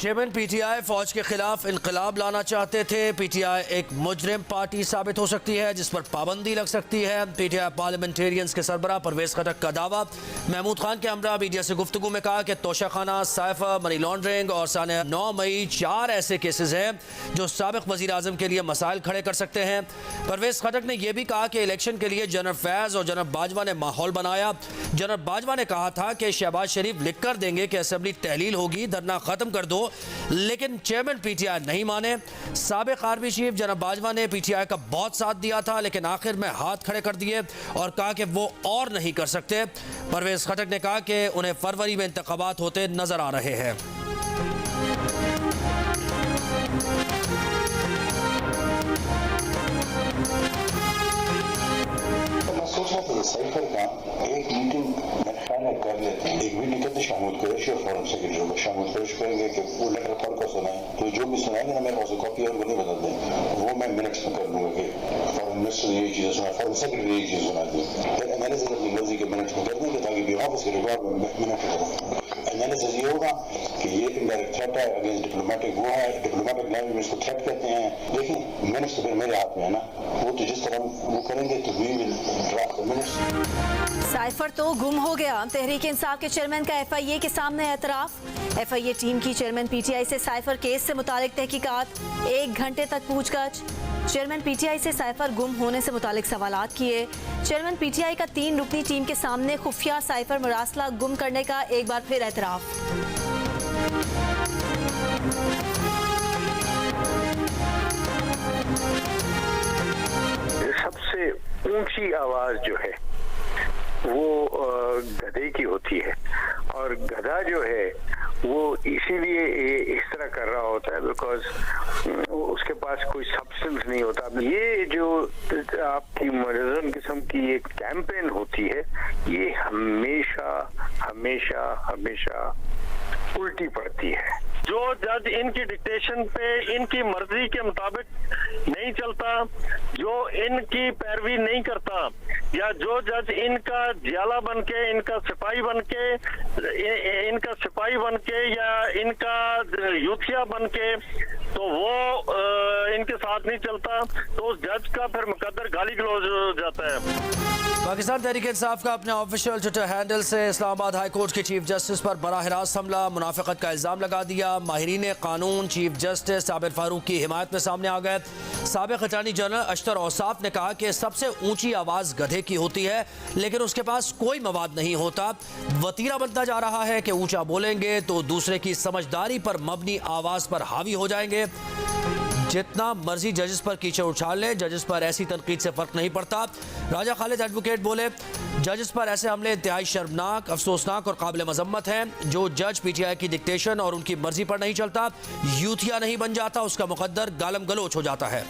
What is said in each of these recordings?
Chairman PTI फौज के खिलाफ इनकलाब लाना चाहते थे। पीटीआई एक मुजरिम पार्टी साबित हो सकती है जिस पर पाबंदी लग सकती है। पीटीआई पार्लियामेंटेरियंस के सरबराह परवेज खटक का दावा। महमूद खान के हमरा मीडिया से गुफ्तगू में कहा कि तोशाखाना, साइफर, मनी लॉन्ड्रिंग और साने 9 मई 4 ऐसे केसेस हैं जो साबिक वज़ीर आज़म के लिए मसाइल खड़े कर सकते हैं। परवेज खटक ने यह भी कहा कि इलेक्शन के लिए जनरल फैज़ और जनरल बाजवा ने माहौल बनाया। जनरल बाजवा ने कहा था कि शहबाज शरीफ लिख कर देंगे कि असेंबली तहलील होगी, धरना खत्म कर दो, लेकिन चेयरमैन पीटीआई नहीं माने। साबिक आर्मी चीफ जनरल बाजवा ने पीटीआई का बहुत साथ दिया था, लेकिन आखिर में हाथ खड़े कर दिए और कहा कि वो और नहीं कर सकते। परवेज खटक ने कहा कि उन्हें फरवरी में इंतखाबात होते नजर आ रहे हैं। साइफर का एक मीटिंग कर लेते हैं। एक मीटिंग करते शामिल कुरैशी और फॉरेन सेक्रेटरी को शामिल कुरैश करेंगे कि वो लेटर पढ़ कर सुनाए, तो जो भी सुनाएंगे ना मेरे पास कॉपी और नहीं बता दें, वो मैं मिनट्स में कर दूंगा कि फॉरेन मिनिस्टर यही चीज़ सुना, फॉरेन सेक्रेटरी यही चीज़ सुना दी। फिर एनालिसिस अपनी मर्जी के मिनट्स में कर देंगे ताकि भी वापस के रिकॉर्ड में मिनट करूँ। एनालिसिस ये होगा कि ये इनडायरेक्ट थ्रेट है अगेंस्ट डिप्लोमेटिक, वो है डिप्लोमेटिक लैंग्वेज में इसको थ्रेट कहते हैं। लेकिन मिनट्स तो फिर मेरे हाथ में है ना, वो तो जिस तरह वो करेंगे तो we will draft the minutes. Cipher तो गुम हो गया। तहरीक इंसाफ के चेयरमैन का एफआईए के सामने एतराफ। एफआईए टीम की चेयरमैन पीटीआई से साइफर केस से मुतालिक तहकीकात, 1 घंटे तक पूछताछ। चेयरमैन पीटीआई से साइफर गुम होने से मुतालिक सवालात किए। चेयरमैन पीटीआई का 3 रुकनी टीम के सामने खुफिया साइफर मरासला गुम करने का एक बार फिर एतराफ। सबसे ऊंची आवाज जो है वो गधे की होती है, और गधा जो है वो इसीलिए इस तरह कर रहा होता है बिकॉज उसके पास कोई सब्सटेंस नहीं होता। ये जो आपकी मॉडर्न किस्म की एक कैंपेन होती है, ये हमेशा हमेशा हमेशा उल्टी पड़ती है। जो जज इनकी डिक्टेशन पे इनकी मर्जी के मुताबिक नहीं चलता, जो इनकी पैरवी नहीं करता, या जो जज इनका जियाला बन के, इनका सिपाही बन के या इनका यूथिया बन के, तो वो इनके साथ नहीं चलता, तो उस जज का फिर मुकद्दर गाली गलौज हो जाता है। पाकिस्तान तहरीक इंसाफ का अपने ऑफिशियल ट्विटर हैंडल से इस्लामाबाद हाई कोर्ट के चीफ जस्टिस पर बराह रास्त हमला, मुनाफिकत का इल्ज़ाम लगा दिया। माहिरीन कानून चीफ जस्टिस साबिर फारूक की हिमायत में सामने आ गए। साबिक अटॉर्नी जनरल अशतर औसाफ ने कहा कि सबसे ऊंची आवाज़ गधे की होती है, लेकिन उसके पास कोई मवाद नहीं होता। वतीरा बनता जा रहा है कि ऊंचा बोलेंगे तो दूसरे की समझदारी पर मबनी आवाज़ पर हावी हो जाएंगे। जितना मर्जी जजेस पर कीचड़ उछाल ले, जजेस पर ऐसी तनकीद से फर्क नहीं पड़ता। राजा खालिद एडवोकेट बोले, जजेस पर ऐसे हमले इंतहाई शर्मनाक, अफसोसनाक और काबिल मजम्मत हैं। जो जज पीटीआई की डिक्टेशन और उनकी मर्जी पर नहीं चलता, यूथिया नहीं बन जाता, उसका मुकद्दर गालम गलोच हो जाता है।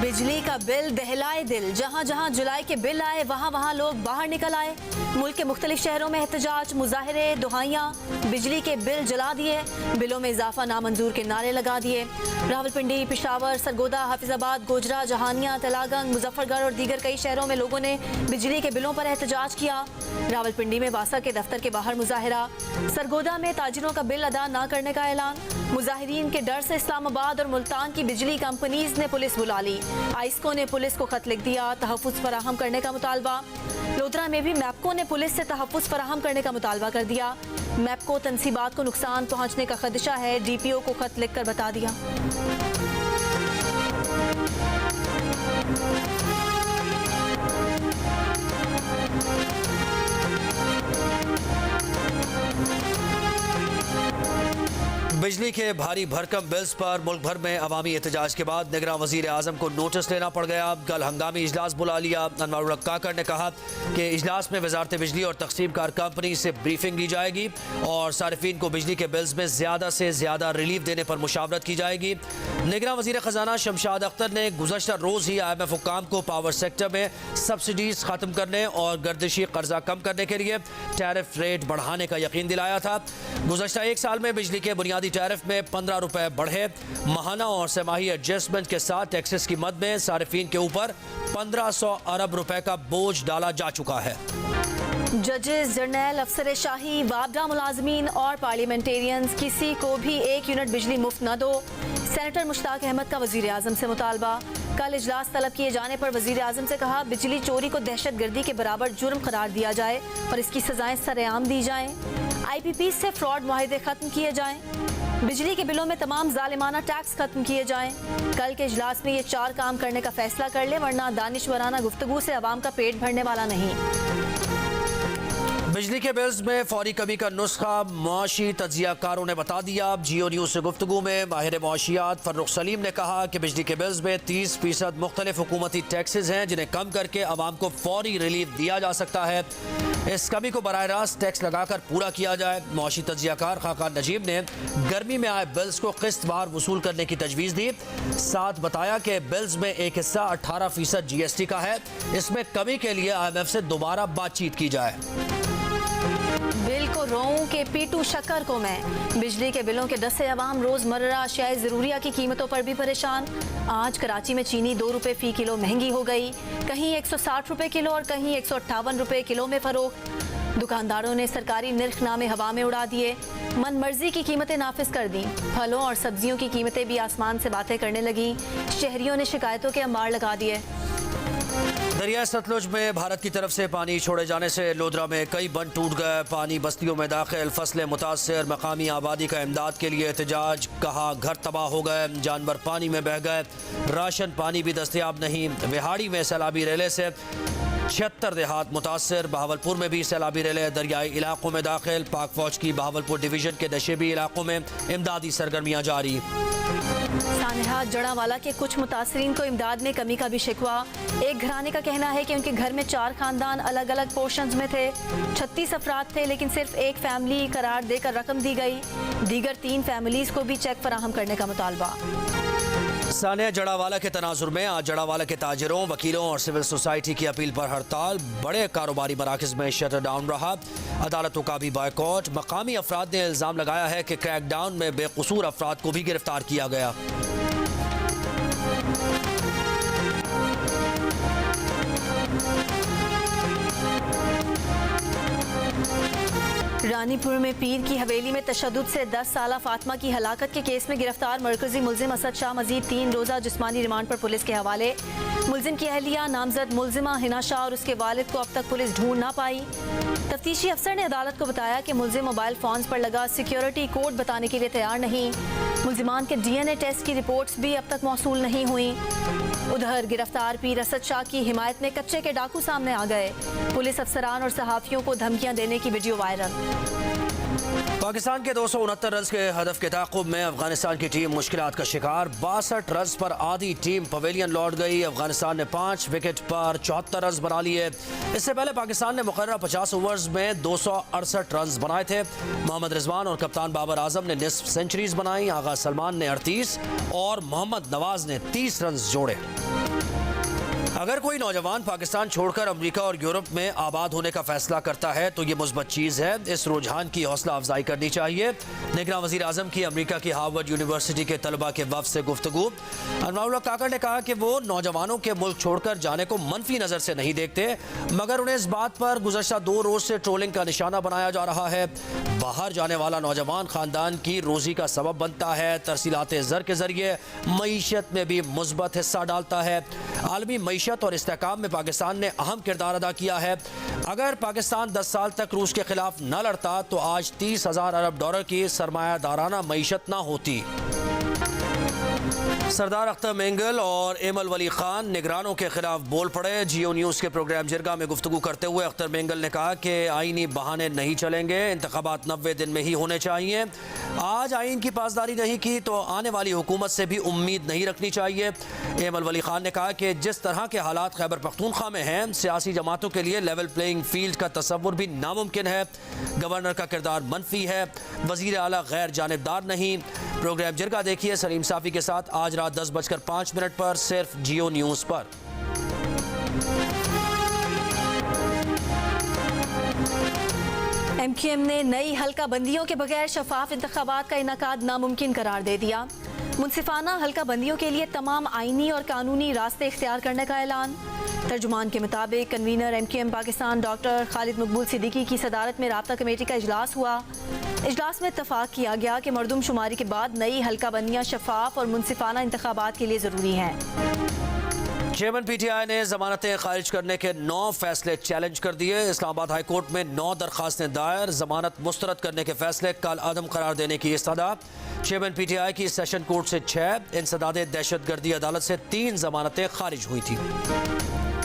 बिजली का बिल दहलाए दिल। जहां जहां जुलाई के बिल आए वहां वहां लोग बाहर निकल आए। मुल्क के मुख्तलिफ शहरों में एहतजाज, मुजाहरे, दुहाइयां। बिजली के बिल जला दिए, बिलों में इजाफा नामंजूर के नारे लगा दिए। रावलपिंडी, पेशावर, सरगोदा, हाफिजाबाद, गोजरा, जहानिया, तलागंग, मुजफ्फरगढ़ और दीगर कई शहरों में लोगों ने बिजली के बिलों पर एहतजाज किया। रावलपिंडी में वासा के दफ्तर के बाहर मुजाहरा। सरगोदा में ताजिरों का बिल अदा न करने का ऐलान। मुजाहिरीन के डर से इस्लामाबाद और मुल्तान की बिजली कंपनीज ने पुलिस बुला ली। आइस्को ने पुलिस को खत लिख दिया, तहफ़्फ़ुज़ फराहम करने का मुतालबा। लोधरा में भी मैप्को ने पुलिस से तहफ़्फ़ुज़ फराहम करने का मुतालबा कर दिया। मैप्को तनसीबात को नुकसान पहुंचने का खदशा है, डीपीओ को खत लिखकर बता दिया। बिजली के भारी भरकम बिल्स पर मुल्क भर में अवामी एहतजाज के बाद निगरान वज़ीर आज़म को नोटिस लेना पड़ गया। कल हंगामी इजलास बुला लिया। अनवर काकर ने कहा कि इजलास में वजारत बिजली और तकसीम कार कंपनी से ब्रीफिंग ली जाएगी और सारिफीन को बिजली के बिल्स में ज़्यादा से ज़्यादा रिलीफ देने पर मुशावरत की जाएगी। निगरान वज़ीर ख़जाना शमशाद अख्तर ने गुज़श्ता रोज़ ही IMF हुक्काम को पावर सेक्टर में सब्सिडीज़ ख़त्म करने और गर्दिशी कर्जा कम करने के लिए टैरिफ रेट बढ़ाने का यकीन दिलाया था। गुज़श्ता 1 साल में बिजली के बुनियादी टैरिफ में 15 रुपए बढ़े। माहाना और सेमाही एडजस्टमेंट के साथ टैक्सेस की मद में सारिफीन के ऊपर 1500 अरब रुपए का बोझ डाला जा चुका है। जजेस, जर्नैल, अफसर शाही, वापडा मुलाजमीन और पार्लियामेंटेरियंस किसी को भी 1 यूनिट बिजली मुफ्त न दो। सेनेटर मुश्ताक अहमद का वजीर आजम से मुतालबा। कल इजलास तलब किए जाने पर वजीर आजम से कहा बिजली चोरी को दहशतगर्दी के बराबर जुर्म करार दिया जाए और इसकी सजाएं सरेआम दी जाएं। IPP से फ्रॉड मुआहदे खत्म किए जाएं। बिजली के बिलों में तमाम जालिमाना टैक्स खत्म किए जाएं। कल के इजलास में ये 4 काम करने का फैसला कर ले, वरना दानिशवराना गुफ्तगू से अवाम का पेट भरने वाला नहीं। बिजली के बिल्स में फौरी कमी का नुस्खा मुआशी तज्जियाकारों ने बता दिया। जियो न्यूज़ से गुफ्तगू में माहिर मुआशियात फर्रुख सलीम ने कहा कि बिजली के बिल्स में 30% मुख्तलिफ हुकूमती टैक्सेस हैं जिन्हें कम करके आवाम को फौरी रिलीफ दिया जा सकता है। इस कमी को बराह रास्त टैक्स लगाकर पूरा किया जाए। मुआशी तज्जियाकार खाकान नजीब ने गर्मी में आए बिल्स को किस्तवार वसूल करने की तजवीज़ दी। साथ बताया कि बिल्स में एक हिस्सा 18% GST का है। इसमें कमी के लिए IMF से दोबारा बातचीत की जाए। बिल को रोऊं के पीटू शक्कर को मैं। बिजली के बिलों के डर से अवाम रोजमर्रा अशियाए ज़रूरिया की कीमतों पर भी परेशान। आज कराची में चीनी 2 रुपए फी किलो महंगी हो गई। कहीं 160 रुपए किलो और कहीं 158 रुपए किलो में फरोख्त। दुकानदारों ने सरकारी निर्खनामे हवा में उड़ा दिए। मन मर्जी की कीमतें नाफिज कर दी। फलों और सब्जियों की कीमतें भी आसमान से बातें करने लगी। शहरियों ने शिकायतों के अंबार लगा दिए। दरिया सतलुज में भारत की तरफ से पानी छोड़े जाने से लोधरा में कई बंद टूट गए। पानी बस्तियों में दाखिल, फसलें मुतासर, मकामी आबादी का इमदाद के लिए एहतजाज। कहा घर तबाह हो गए, जानवर पानी में बह गए, राशन पानी भी दस्तयाब नहीं। विहाड़ी में सैलाबी रेले से 76 देहात मुतासर। बहावलपुर में भी सैलाबी रेले दरियाई इलाकों में दाखिल। पाक फौज की बहावलपुर डिवीजन के नशेबी इलाकों में इमदादी सरगर्मियाँ जारी। सानेहा जड़ावाला के कुछ मुतासरीन को इमदाद में कमी का भी शिकवा। एक घराने का कहना है कि उनके घर में 4 खानदान अलग अलग पोर्शंस में थे। 36 अफराद थे, लेकिन सिर्फ एक फैमिली करार देकर रकम दी गई। दीगर 3 फैमिलीज को भी चेक फराहम करने का मुतालबा। सानिया जड़ावाला के तनाजुर में आज जड़ावाला के ताजिरों, वकीलों और सिविल सोसाइटी की अपील पर हड़ताल। बड़े कारोबारी मराकज़ में शटर डाउन रहा। अदालतों का भी बायकॉट। मकामी अफराद ने इल्ज़ाम लगाया है कि क्रैकडाउन में बेकसूर अफराद को भी गिरफ्तार किया गया। रानीपुर में पीर की हवेली में तशद्दुद से 10 साला फातिमा की हलाकत के केस में गिरफ्तार मरकजी मुल्जिम असद शाह मजीद 3 रोज़ा जिस्मानी रिमांड पर पुलिस के हवाले। मुल्जिम की अहलिया नामजद मुल्जिमा हिना शाह और उसके वालिद को अब तक पुलिस ढूंढ ना पाई। तफ्तीशी अफसर ने अदालत को बताया कि मुल्जिम मोबाइल फोन्स पर लगा सिक्योरिटी कोड बताने के लिए तैयार नहीं। मुल्जिमान के DNA टेस्ट की रिपोर्ट्स भी अब तक मौसूल नहीं हुई। उधर गिरफ्तार पीर असद शाह की हिमायत में कच्चे के डाकू सामने आ गए। पुलिस अफसरान और सहाफियों को धमकियां देने की वीडियो वायरल। पाकिस्तान के 269 रन के हदफ के ताक़ुब में अफगानिस्तान की टीम मुश्किलात का शिकार। 62 रन पर आधी टीम पवेलियन लौट गई। अफगानिस्तान ने 5 विकेट पर 74 रन बना लिए। इससे पहले पाकिस्तान ने मुकर्रर 50 ओवर्स में 268 रन बनाए थे। मोहम्मद रिजवान और कप्तान बाबर आजम ने निस्फ सेंचुरीज बनाई। आगा सलमान ने 38 और मोहम्मद नवाज ने 30 रन जोड़े। अगर कोई नौजवान पाकिस्तान छोड़कर अमेरिका और यूरोप में आबाद होने का फैसला करता है तो ये मुस्बत चीज़ है। इस रुझान की हौसला अफजाई करनी चाहिए। निगरान वज़ीर आज़म की अमेरिका की हार्वर्ड यूनिवर्सिटी के तलबा के वफ़द से गुफ्तगू। अनवारुल्लाह काकड़ ने कहा कि वो नौजवानों के मुल्क छोड़कर जाने को मनफी नज़र से नहीं देखते, मगर उन्हें इस बात पर गुज़श्ता 2 रोज़ से ट्रोलिंग का निशाना बनाया जा रहा है। बाहर जाने वाला नौजवान ख़ानदान की रोज़ी का सबब बनता है। तरसीलात ज़र के ज़रिए मईशत में भी मुस्बत हिस्सा डालता है। आलमी मईशत और इस्तेहकाम में पाकिस्तान ने अहम किरदार अदा किया है। अगर पाकिस्तान 10 साल तक रूस के खिलाफ न लड़ता तो आज 30,000 अरब डॉलर की सरमायादाराना मईशत न होती। सरदार अख्तर मेंगल और एमल वली खान निगरानों के खिलाफ बोल पड़े। जियो न्यूज़ के प्रोग्राम जिरगा में गुफ्तगू करते हुए अख्तर मेंगल ने कहा कि आईनी बहाने नहीं चलेंगे, इंतखाबात 90 दिन में ही होने चाहिए। आज आइन की पासदारी नहीं की तो आने वाली हुकूमत से भी उम्मीद नहीं रखनी चाहिए। एमल वली खान ने कहा कि जिस तरह के हालात खैबर पख्तूनख्वा में हैं, सियासी जमातों के लिए लेवल प्लेइंग फील्ड का तस्वुर भी नामुमकिन है। गवर्नर का किरदार मनफी है, वज़ीर आला गैर जानिबदार नहीं। प्रोग्राम जिरगा देखिए सलीम साफ़ी के साथ आज रात 10:05 पर सिर्फ जियो न्यूज़ पर। MQM ने नई हल्का बंदियों के बगैर शफाफ इंतखाबात का इनकाद नामुमकिन करार दे दिया। मुनसिफाना हल्का बंदियों के लिए तमाम आईनी और कानूनी रास्ते इख्तियार करने का ऐलान। तर्जुमान के मुताबिक convener MQM Pakistan doctor Khalid मकबूल सिद्दीकी की सदारत में राब्ता कमेटी का इजलास हुआ। इजलास में इत्तफाक किया गया कि मरदूमशुमारी के बाद नई हल्का बंदियाँ शफाफ और मुनसिफाना इंतखाबात के लिए ज़रूरी हैं। चेयरमैन PTI ने जमानतें खारिज करने के 9 फैसले चैलेंज कर दिए। इस्लामाबाद हाई कोर्ट में 9 दरखास्तें दायर। जमानत मुस्तरद करने के फैसले कल अदम करार देने की इस्तदा। चेयरमैन PTI की सेशन कोर्ट से 6, इंसदादे दहशतगर्दी अदालत से 3 जमानतें खारिज हुई थी।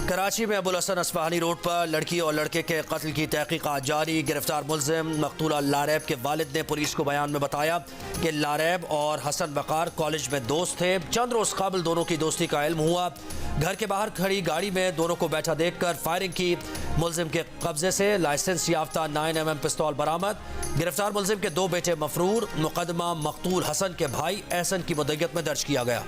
कराची में अबुल हसन अस्फहानी रोड पर लड़की और लड़के के कत्ल की तहकीकात जारी। गिरफ्तार मुल्जिम मकतूला लारैब के वालिद ने पुलिस को बयान में बताया कि लारैब और हसन वकार कॉलेज में दोस्त थे। चंद रोज काबिल दोनों की दोस्ती का इल्म हुआ। घर के बाहर खड़ी गाड़ी में दोनों को बैठा देखकर फायरिंग की। मुल्जिम के कब्जे से लाइसेंस याफ्ता 9mm पिस्तौल बरामद। गिरफ्तार मुल्जिम के 2 बेटे मफरूर। मुकदमा मकतूल हसन के भाई एहसन की मुद्दत में दर्ज किया गया।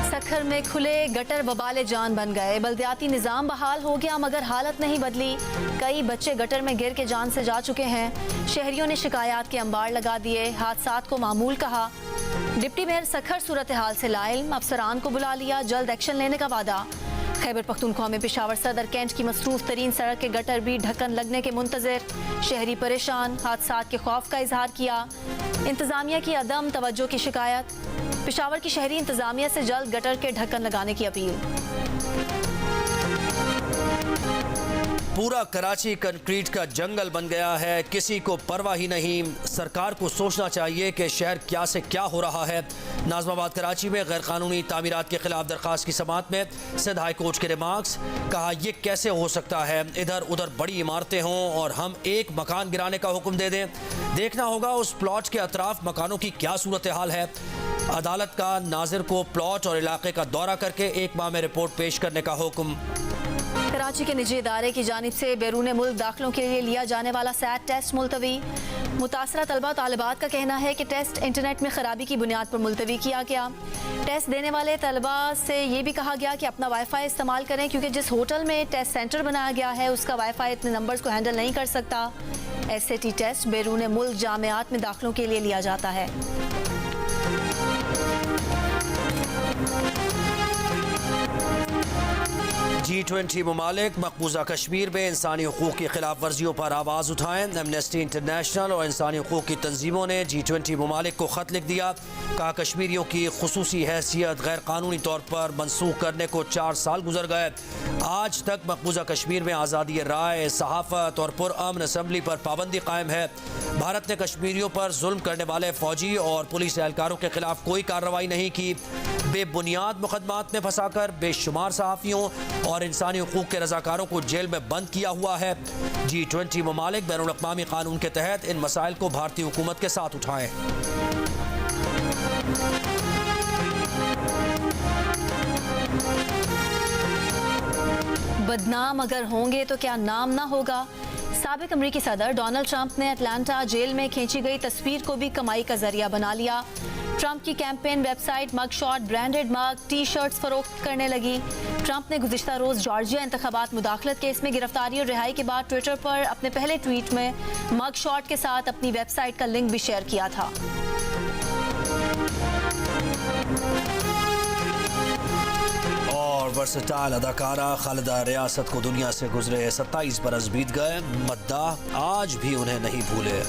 सखर में खुले गटर वबाले जान बन गए। बल्दियाती निज़ाम बहाल हो गया मगर हालत नहीं बदली। कई बच्चे गटर में गिर के जान से जा चुके हैं। शहरियों ने शिकायत के अंबार लगा दिए। हादसात को मामूल कहा। डिप्टी मेयर सखर सूरत हाल से लाइल्म, अफसरान को बुला लिया, जल्द एक्शन लेने का वादा। खैबर पख्तूनख्वा में पेशावर सदर कैंट की मसरूफ तरीन सड़क के गटर भी ढक्कन लगने के मुंतजर। शहरी परेशान, हादसात के खौफ का इजहार किया। इंतजामिया की अदम तवज्जो की शिकायत। पेशावर की शहरी इंतजामिया से जल्द गटर के ढक्कन लगाने की अपील। पूरा कराची कंक्रीट का जंगल बन गया है, किसी को परवाह ही नहीं। सरकार को सोचना चाहिए कि शहर क्या से क्या हो रहा है। नाज़माबाद कराची में गैर कानूनी तामीरात के खिलाफ दरख्वास्त की समाअत में सिंध हाई कोर्ट के रिमार्क्स। कहा यह कैसे हो सकता है, इधर उधर बड़ी इमारतें हों और हम एक मकान गिराने का हुक्म दे दें। देखना होगा उस प्लॉट के अतराफ मकानों की क्या सूरत हाल है। अदालत का नाजिर को प्लॉट और इलाके का दौरा करके 1 माह में रिपोर्ट पेश करने का हुक्म। कराची के निजी इदारे की जानिब से बैरून मुल्क दाखिलों के लिए लिया जाने वाला सैट टेस्ट मुलतवी। मुतासरा तलबा तालिबात का कहना है कि टेस्ट इंटरनेट में खराबी की बुनियाद पर मुलतवी किया गया। टेस्ट देने वाले तलबा से ये भी कहा गया कि अपना वाईफाई इस्तेमाल करें क्योंकि जिस होटल में टेस्ट सेंटर बनाया गया है उसका वाईफाई इतने नंबर्स को हैंडल नहीं कर सकता। SAT टेस्ट बैरून मुल्क जामियात में दाखिलों के लिए लिया जाता है। G20 ममालिक मकबूजा कश्मीर में इंसानी हुकूक की खिलाफ वर्जियों पर आवाज़ उठाएं। एमनेस्टी इंटरनेशनल और इंसानी हुकूक की तंजीमों ने G20 ममालिक को ख़त लिख दिया। कहा कश्मीरियों की खुसूसी हैसियत गैर कानूनी तौर पर मनसूख करने को 4 साल गुजर गए। आज तक मकबूजा कश्मीर में आज़ादी राय, सहाफ़त और पुरअमन असम्बली पर पाबंदी कायम है। भारत ने कश्मीरियों पर जुल्म करने वाले फौजी और पुलिस एहलकारों के खिलाफ कोई कार्रवाई नहीं की। बेबुनियाद मुकदमात में फंसाकर बेशुमार सहाफ़ियों और इंसानी हुकूक के रज़ाकारों को जेल में बंद किया हुआ है। G20 ममालिक बैनुल अक़वामी कानून के तहत इन मसाइल को भारतीय हुकूमत के साथ उठाएं। बदनाम अगर होंगे तो क्या नाम ना होगा। साबिक अमरीकी सदर डोनाल्ड ट्रंप ने अटलांटा जेल में खींची गई तस्वीर को भी कमाई का जरिया बना लिया। ट्रंप की कैंपेन वेबसाइट मग शॉट ब्रांडेड मग T-शर्ट्स फरोख्त करने लगी। ट्रंप ने गुज़िश्ता रोज़ जॉर्जिया इंतखाबात मुदाखलत केस में गिरफ्तारी और रिहाई के बाद ट्विटर पर अपने पहले ट्वीट में मग शॉट के साथ अपनी वेबसाइट का लिंक भी शेयर किया था। और वर्सटाइल अदाकारा खालिदा रियासत को दुनिया से गुजरे 27 बरस बीत गए। मद्दाह आज भी उन्हें नहीं भूले।